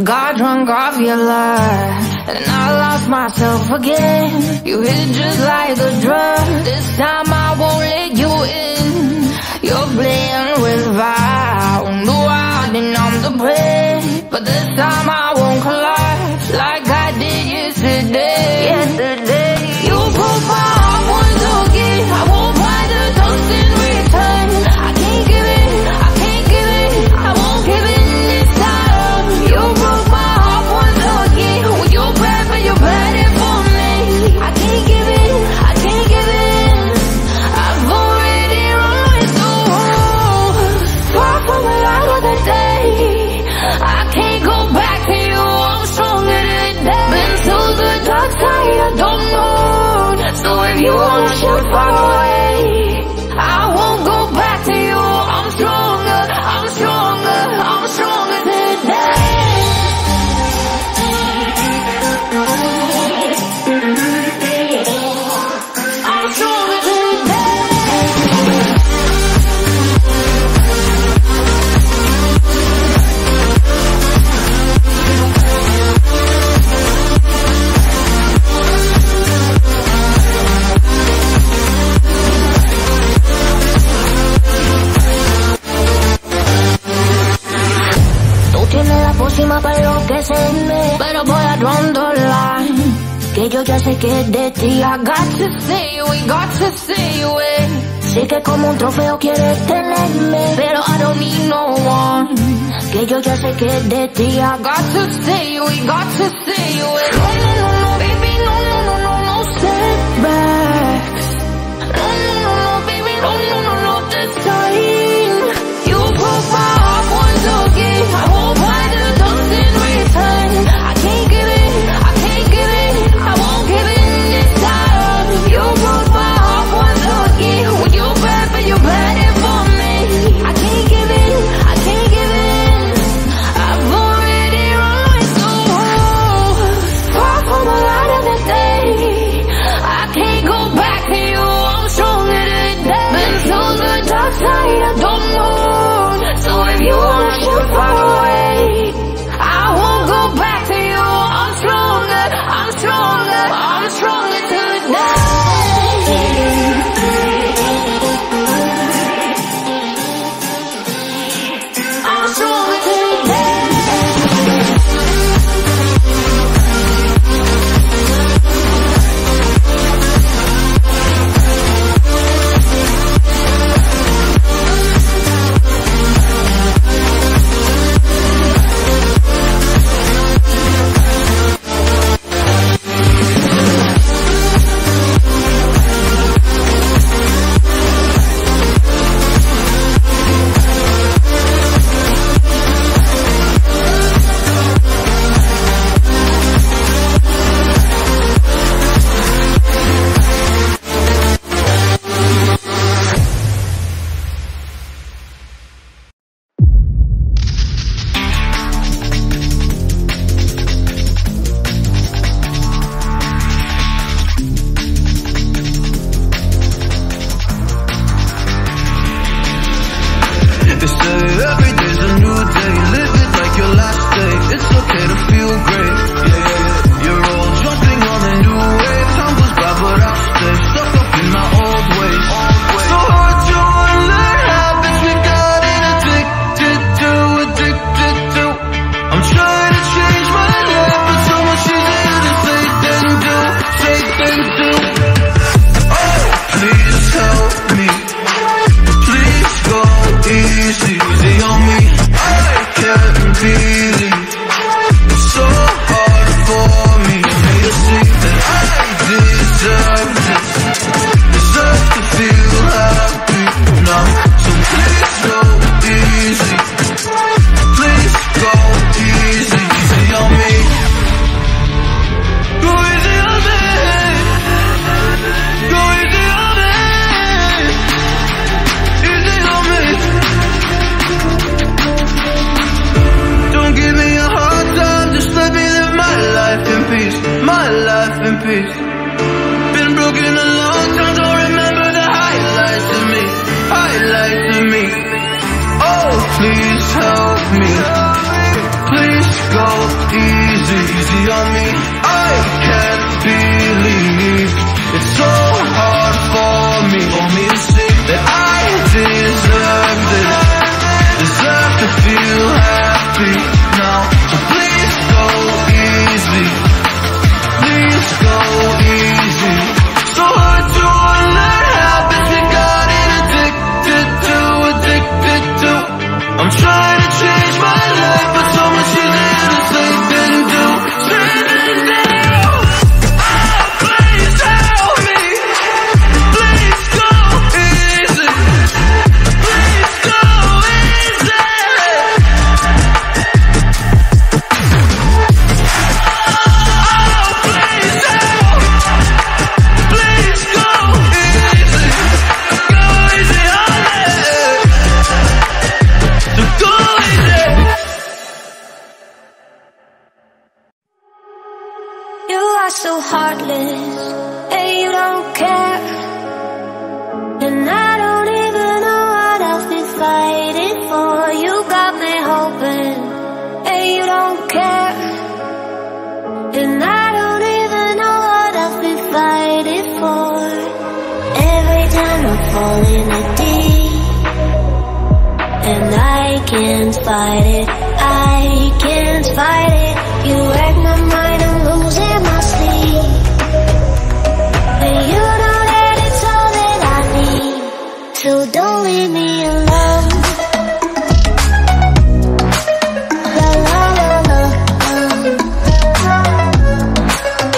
Got drunk off your love, and I lost myself again. You hit just like a drug. This time I won't let you in. You're playing with fire. No, I didn't on the bread, but this time I won't collapse like I did yesterday. You broke my heart once again. I won't buy the dust in return. I can't give it, I can't give it, I won't give it this time. You broke my heart once again. When you're bad, but you're bad it for me. I can't give it, I can't give it. I've already run with the world. Far from the light of the day. I can't go back to you, I'm stronger today. Been to the dark side, I don't know. So if you wanna shoot far away, I won't go back to you. I'm stronger, I'm stronger, I'm stronger today. I'm stronger today. Tienes la pócima para enloquecerme, pero voy a draw the line. Que yo ya sé que es de ti. I got to say it, got to say it. Sé que como un trofeo quieres tenerme, pero I don't need no one. Que yo ya sé que es de ti. I got to say it, got to say it. No, no, no, no, baby, no, no, no, no, no setbacks. No, no, no, no, baby, no, no, no, no, this time. You broke my heart once again. I won't buy the dust in return. I can't give it, I can't give it, I won't give it this time. You broke my heart once again. When you're bad, but you're bad it for me. I can't give it, I can't give it. I've already run with the world. Far from the light of the day. I can't go back to you, I'm stronger today. Been to the dark side, I don't know. So if you wanna shoot far away, I won't go back to you. I'm stronger, I'm stronger, I'm stronger today. I'm stronger today. Easy on me, I can't believe so hard. go easy, easy on me. I can't believe it's so hard for me to see that I deserve this, deserve to feel happy now. So please go easy, please go easy. So hard to unlearn habits we got addicted to. I'm trying to change my life, but so much easier to say than do. Oh, please help me. Please go easy. Please go easy. Oh, please help. Please go easy. Go easy on me. So go easy. You are so heartless, and you don't care. And I don't even know what I've been fighting for. You got me hoping, and you don't care. And I don't even know what I've been fighting for. Every time I fall in the deep, and I can't fight it, I can't fight it. You wreck my mind, I'm losing my sleep. And you know that it's all that I need, so don't leave me alone. La la la la,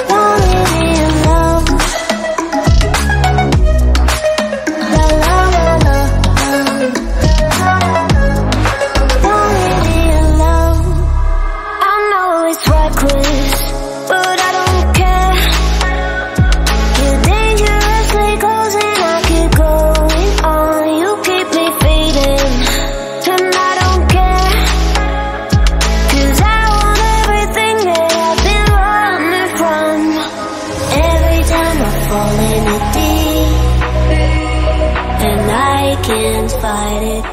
don't leave me alone. La la la la, don't leave me alone. I know it's reckless, but I don't care. You're dangerously close and I keep going on. You keep me fading, and I don't care. 'Cause I want everything that I've been running from. Every time I fall in the deep, and I can't fight it,